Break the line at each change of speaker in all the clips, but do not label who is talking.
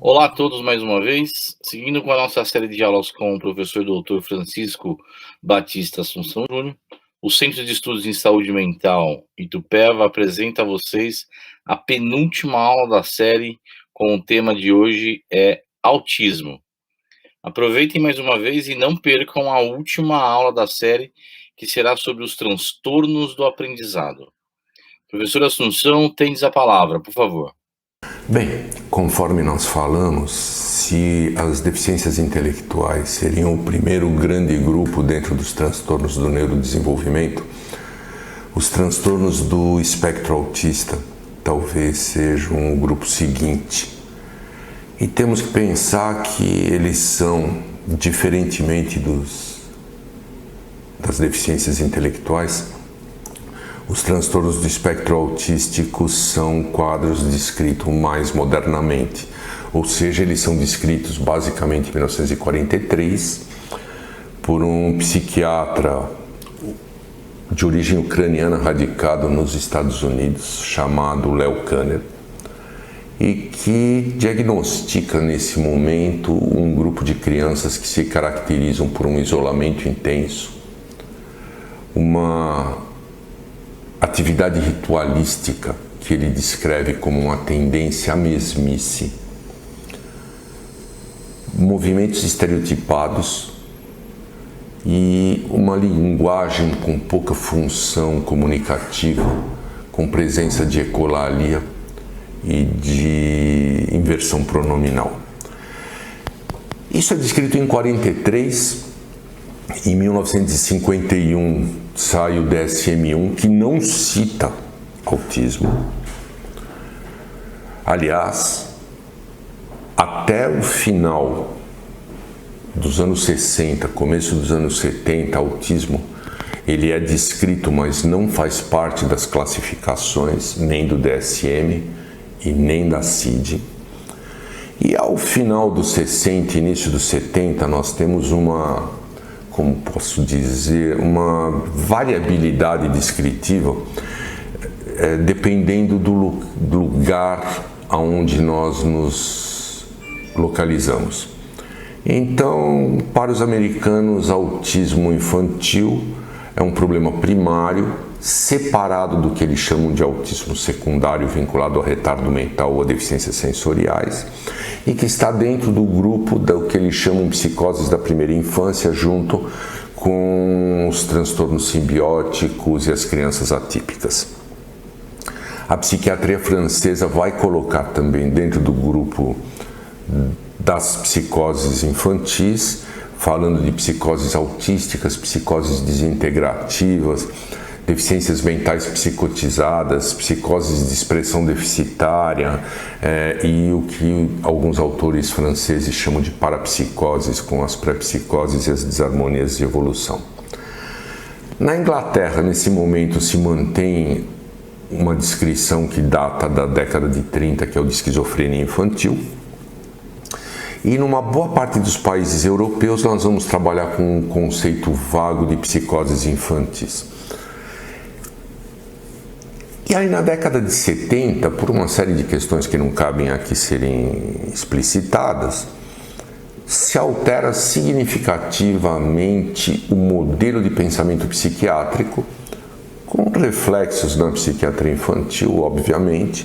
Olá a todos mais uma vez. Seguindo com a nossa série de diálogos com o professor doutor Francisco Batista Assunção Júnior, o Centro de Estudos em Saúde Mental Itupeva apresenta a vocês a penúltima aula da série com o tema de hoje é autismo. Aproveitem mais uma vez e não percam a última aula da série, que será sobre os transtornos do aprendizado. Professor Assunção, tendes a palavra, por favor.
Bem, conforme nós falamos, se as deficiências intelectuais seriam o primeiro grande grupo dentro dos transtornos do neurodesenvolvimento, os transtornos do espectro autista talvez sejam o grupo seguinte. E temos que pensar que eles são, diferentemente das deficiências intelectuais, os transtornos do espectro autístico são quadros descritos mais modernamente, ou seja, eles são descritos basicamente em 1943 por um psiquiatra de origem ucraniana radicado nos Estados Unidos, chamado Leo Kanner, e que diagnostica nesse momento um grupo de crianças que se caracterizam por um isolamento intenso, uma atividade ritualística que ele descreve como uma tendência à mesmice, movimentos estereotipados e uma linguagem com pouca função comunicativa, com presença de ecolalia e de inversão pronominal. Isso é descrito em 43. Em 1951 sai o DSM-1, que não cita autismo. Aliás, até o final dos anos 60, começo dos anos 70, autismo ele é descrito, mas não faz parte das classificações nem do DSM e nem da CID. E ao final dos 60, início dos 70, nós temos uma variabilidade descritiva, dependendo do lugar aonde nós nos localizamos. Então, para os americanos, autismo infantil é um problema primário, separado do que eles chamam de autismo secundário, vinculado ao retardo mental ou a deficiências sensoriais, e que está dentro do grupo do que eles chamam de psicoses da primeira infância, junto com os transtornos simbióticos e as crianças atípicas. A psiquiatria francesa vai colocar também dentro do grupo das psicoses infantis, falando de psicoses autísticas, psicoses desintegrativas, deficiências mentais psicotizadas, psicoses de expressão deficitária e o que alguns autores franceses chamam de parapsicoses, com as pré-psicoses e as desarmonias de evolução. Na Inglaterra, nesse momento, se mantém uma descrição que data da década de 30, que é o de esquizofrenia infantil. E numa boa parte dos países europeus nós vamos trabalhar com um conceito vago de psicoses infantis. E aí na década de 70, por uma série de questões que não cabem aqui serem explicitadas, se altera significativamente o modelo de pensamento psiquiátrico, com reflexos na psiquiatria infantil, obviamente,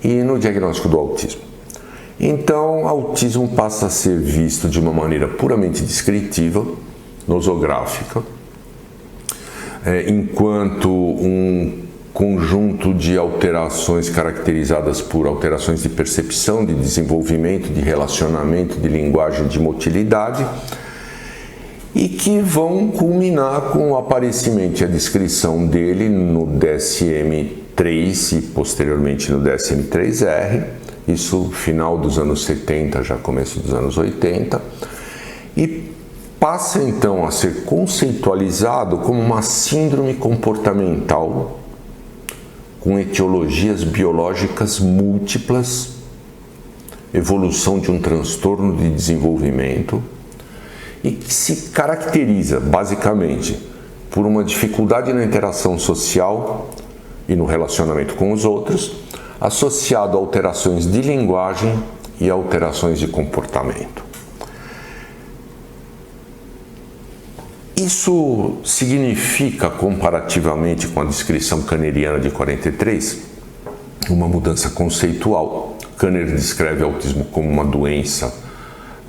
e no diagnóstico do autismo. Então, autismo passa a ser visto de uma maneira puramente descritiva, nosográfica, enquanto um conjunto de alterações caracterizadas por alterações de percepção, de desenvolvimento, de relacionamento, de linguagem, de motilidade, e que vão culminar com o aparecimento e a descrição dele no DSM-3 e posteriormente no DSM-3R, isso final dos anos 70, já começo dos anos 80, e passa então a ser conceitualizado como uma síndrome comportamental com etiologias biológicas múltiplas, evolução de um transtorno de desenvolvimento, e que se caracteriza basicamente por uma dificuldade na interação social e no relacionamento com os outros, associado a alterações de linguagem e alterações de comportamento. Isso significa, comparativamente com a descrição kanneriana de 43, uma mudança conceitual. Kanner descreve autismo como uma doença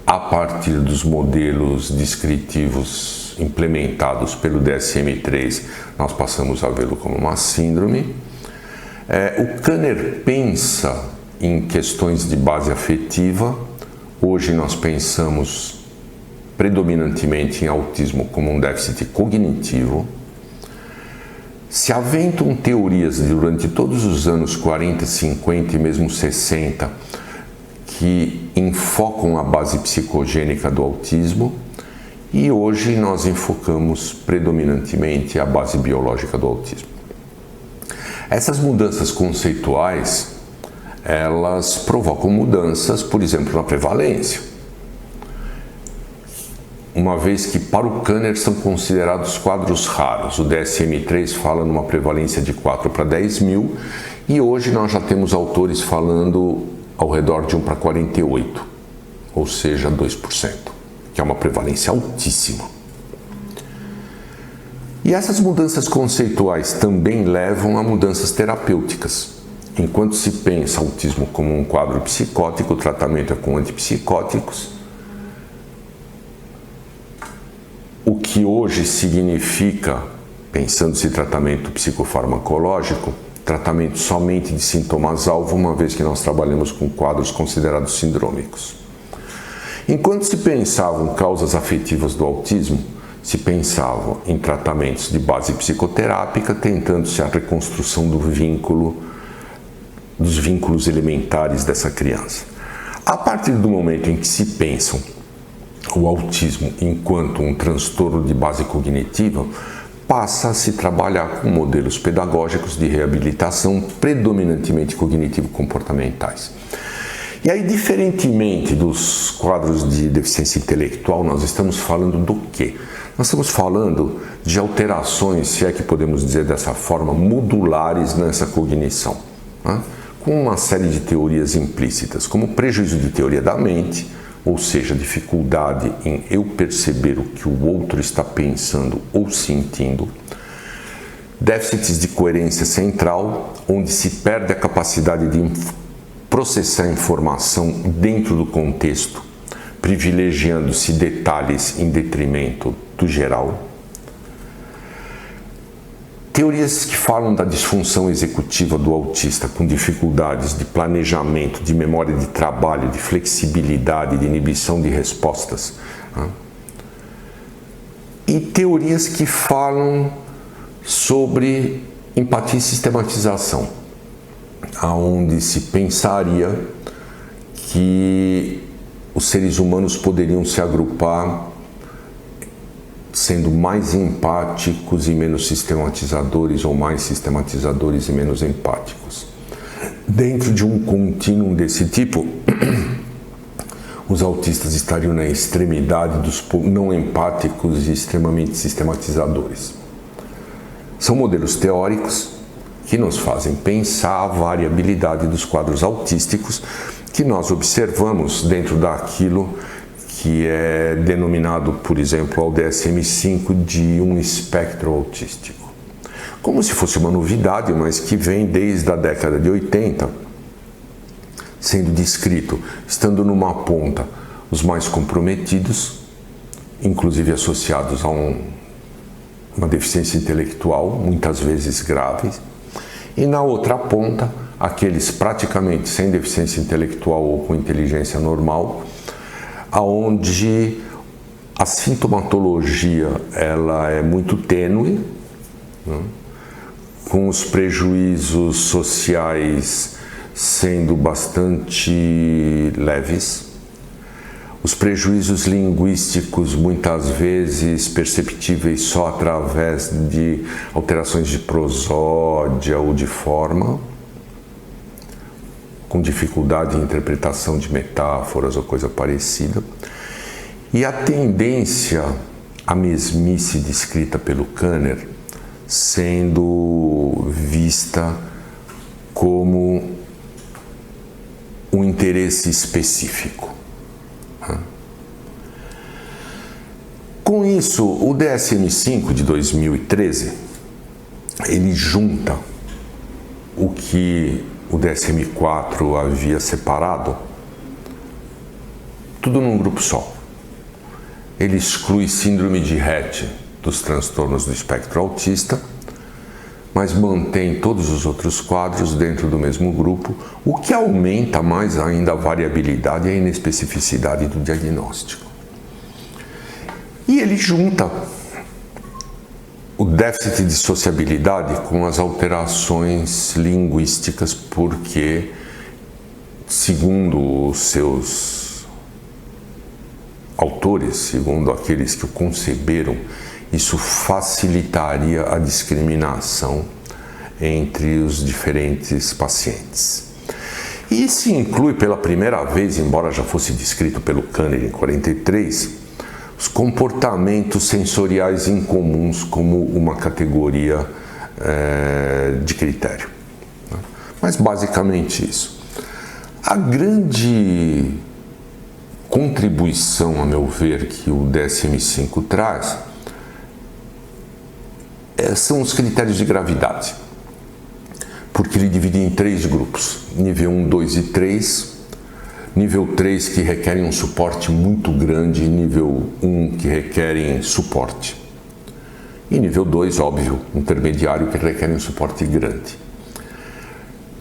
a partir dos modelos descritivos implementados pelo DSM-3, nós passamos a vê-lo como uma síndrome. O Kanner pensa em questões de base afetiva. Hoje nós pensamos predominantemente em autismo como um déficit cognitivo. Se aventam teorias durante todos os anos 40, 50 e mesmo 60 que enfocam a base psicogênica do autismo, e hoje nós enfocamos predominantemente a base biológica do autismo. Essas mudanças conceituais, elas provocam mudanças, por exemplo, na prevalência. Uma vez que para o Kanner são considerados quadros raros, o DSM-3 fala numa prevalência de 4 para 10 mil, e hoje nós já temos autores falando ao redor de 1 para 48, ou seja, 2%, que é uma prevalência altíssima. E essas mudanças conceituais também levam a mudanças terapêuticas. Enquanto se pensa autismo como um quadro psicótico, o tratamento é com antipsicóticos, o que hoje significa, pensando-se tratamento psicofarmacológico, tratamento somente de sintomas-alvo, uma vez que nós trabalhamos com quadros considerados sindrômicos. Enquanto se pensavam causas afetivas do autismo, se pensava em tratamentos de base psicoterápica, tentando-se a reconstrução dos vínculos elementares dessa criança. A partir do momento em que se pensam o autismo enquanto um transtorno de base cognitiva, passa a se trabalhar com modelos pedagógicos de reabilitação predominantemente cognitivo-comportamentais. E aí, diferentemente dos quadros de deficiência intelectual, nós estamos falando do quê? Nós estamos falando de alterações, se é que podemos dizer dessa forma, modulares nessa cognição, né? Com uma série de teorias implícitas, como prejuízo de teoria da mente, ou seja, dificuldade em eu perceber o que o outro está pensando ou sentindo, déficits de coerência central, onde se perde a capacidade de processar informação dentro do contexto, privilegiando-se detalhes em detrimento do geral. Teorias que falam da disfunção executiva do autista, com dificuldades de planejamento, de memória de trabalho, de flexibilidade, de inibição de respostas. E teorias que falam sobre empatia e sistematização, onde se pensaria que os seres humanos poderiam se agrupar sendo mais empáticos e menos sistematizadores, ou mais sistematizadores e menos empáticos. Dentro de um contínuo desse tipo, os autistas estariam na extremidade dos não empáticos e extremamente sistematizadores. São modelos teóricos que nos fazem pensar a variabilidade dos quadros autísticos que nós observamos dentro daquilo que é denominado, por exemplo, ao DSM-5 de um espectro autístico. Como se fosse uma novidade, mas que vem desde a década de 80, sendo descrito, estando numa ponta, os mais comprometidos, inclusive associados a uma deficiência intelectual, muitas vezes graves, e na outra ponta, aqueles praticamente sem deficiência intelectual ou com inteligência normal, aonde a sintomatologia ela é muito tênue, né, com os prejuízos sociais sendo bastante leves, os prejuízos linguísticos muitas vezes perceptíveis só através de alterações de prosódia ou de forma, com dificuldade em interpretação de metáforas ou coisa parecida, e a tendência à mesmice descrita pelo Kanner sendo vista como um interesse específico. Com isso, o DSM-5 de 2013, ele junta o que o DSM-4 havia separado, tudo num grupo só. Ele exclui síndrome de Rett dos transtornos do espectro autista, mas mantém todos os outros quadros dentro do mesmo grupo, o que aumenta mais ainda a variabilidade e a inespecificidade do diagnóstico. E ele junta o déficit de sociabilidade com as alterações linguísticas, porque, segundo os seus autores, segundo aqueles que o conceberam, isso facilitaria a discriminação entre os diferentes pacientes. E se inclui pela primeira vez, embora já fosse descrito pelo Kanner em 43, os comportamentos sensoriais incomuns como uma categoria de critério. Mas basicamente isso. A grande contribuição, a meu ver, que o DSM-5 traz são os critérios de gravidade, porque ele divide em 3 grupos, nível 1, 2 e 3, nível 3 que requerem um suporte muito grande, nível 1 que requerem suporte, e nível 2, óbvio, intermediário, que requerem um suporte grande.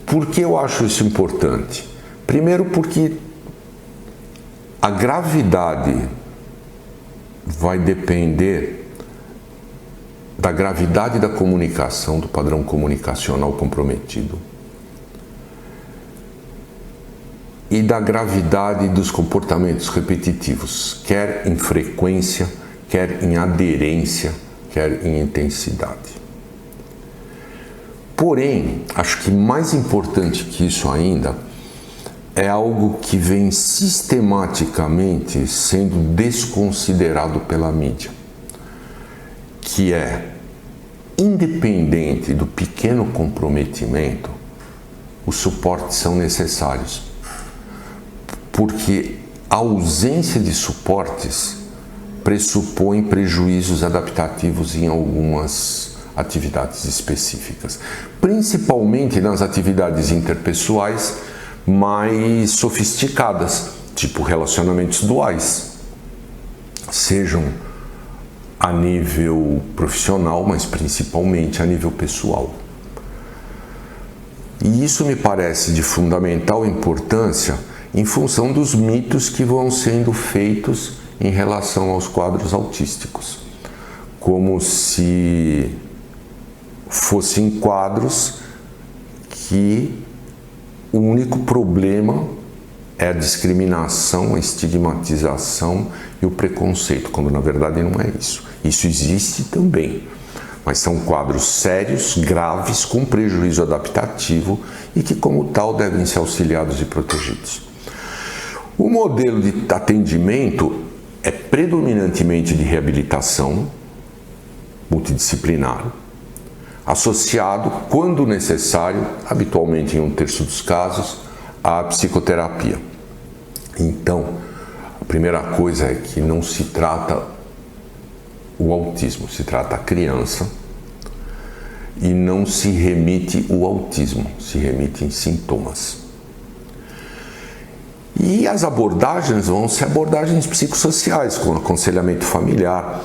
Por que eu acho isso importante? Primeiro porque a gravidade vai depender da gravidade da comunicação, do padrão comunicacional comprometido e da gravidade dos comportamentos repetitivos, quer em frequência, quer em aderência, quer em intensidade. Porém, acho que mais importante que isso ainda é algo que vem sistematicamente sendo desconsiderado pela mídia, que é, independente do pequeno comprometimento, os suportes são necessários, porque a ausência de suportes pressupõe prejuízos adaptativos em algumas atividades específicas, principalmente nas atividades interpessoais mais sofisticadas, tipo relacionamentos duais, sejam a nível profissional, mas principalmente a nível pessoal. E isso me parece de fundamental importância em função dos mitos que vão sendo feitos em relação aos quadros autísticos, como se fossem quadros que o único problema é a discriminação, a estigmatização e o preconceito, quando na verdade não é isso. Isso existe também, mas são quadros sérios, graves, com prejuízo adaptativo e que, como tal, devem ser auxiliados e protegidos. O modelo de atendimento é predominantemente de reabilitação multidisciplinar, associado, quando necessário, habitualmente em 1/3 dos casos, à psicoterapia. Então, a primeira coisa é que não se trata o autismo, se trata a criança e não se remite o autismo, se remite em sintomas. E as abordagens vão ser abordagens psicossociais, com aconselhamento familiar,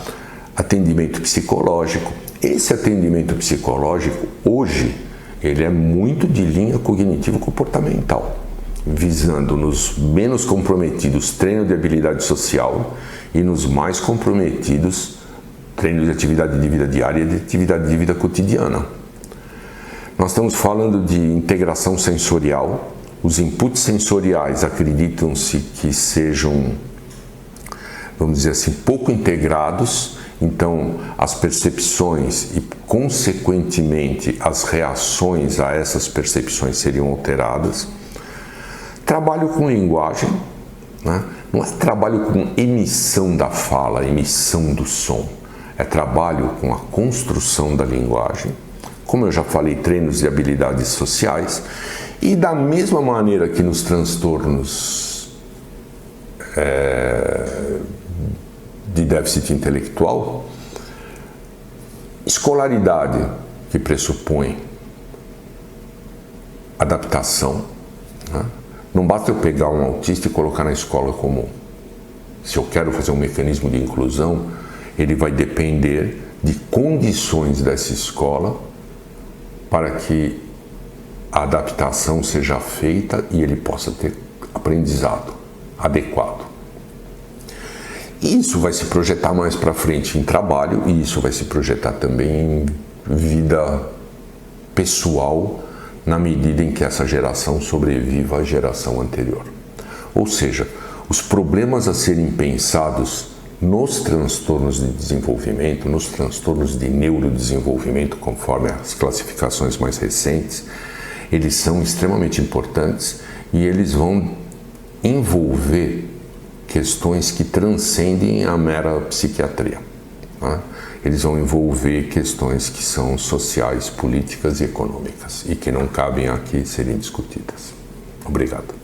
atendimento psicológico. Esse atendimento psicológico, hoje, ele é muito de linha cognitivo-comportamental, visando nos menos comprometidos treino de habilidade social e nos mais comprometidos treino de atividade de vida diária e de atividade de vida cotidiana. Nós estamos falando de integração sensorial. Os inputs sensoriais acreditam-se que sejam, vamos dizer assim, pouco integrados, então as percepções e, consequentemente, as reações a essas percepções seriam alteradas. Trabalho com linguagem, né? Não é trabalho com emissão da fala, emissão do som, é trabalho com a construção da linguagem. Como eu já falei, treinos de habilidades sociais E da mesma maneira que nos transtornos de déficit intelectual, escolaridade, que pressupõe adaptação, né? Não basta eu pegar um autista e colocar na escola comum. Se eu quero fazer um mecanismo de inclusão, ele vai depender de condições dessa escola para que a adaptação seja feita e ele possa ter aprendizado adequado. Isso vai se projetar mais para frente em trabalho e isso vai se projetar também em vida pessoal, na medida em que essa geração sobreviva à geração anterior. Ou seja, os problemas a serem pensados nos transtornos de desenvolvimento, nos transtornos de neurodesenvolvimento, conforme as classificações mais recentes, eles são extremamente importantes e eles vão envolver questões que transcendem a mera psiquiatria, né? Eles vão envolver questões que são sociais, políticas e econômicas e que não cabem aqui serem discutidas. Obrigado.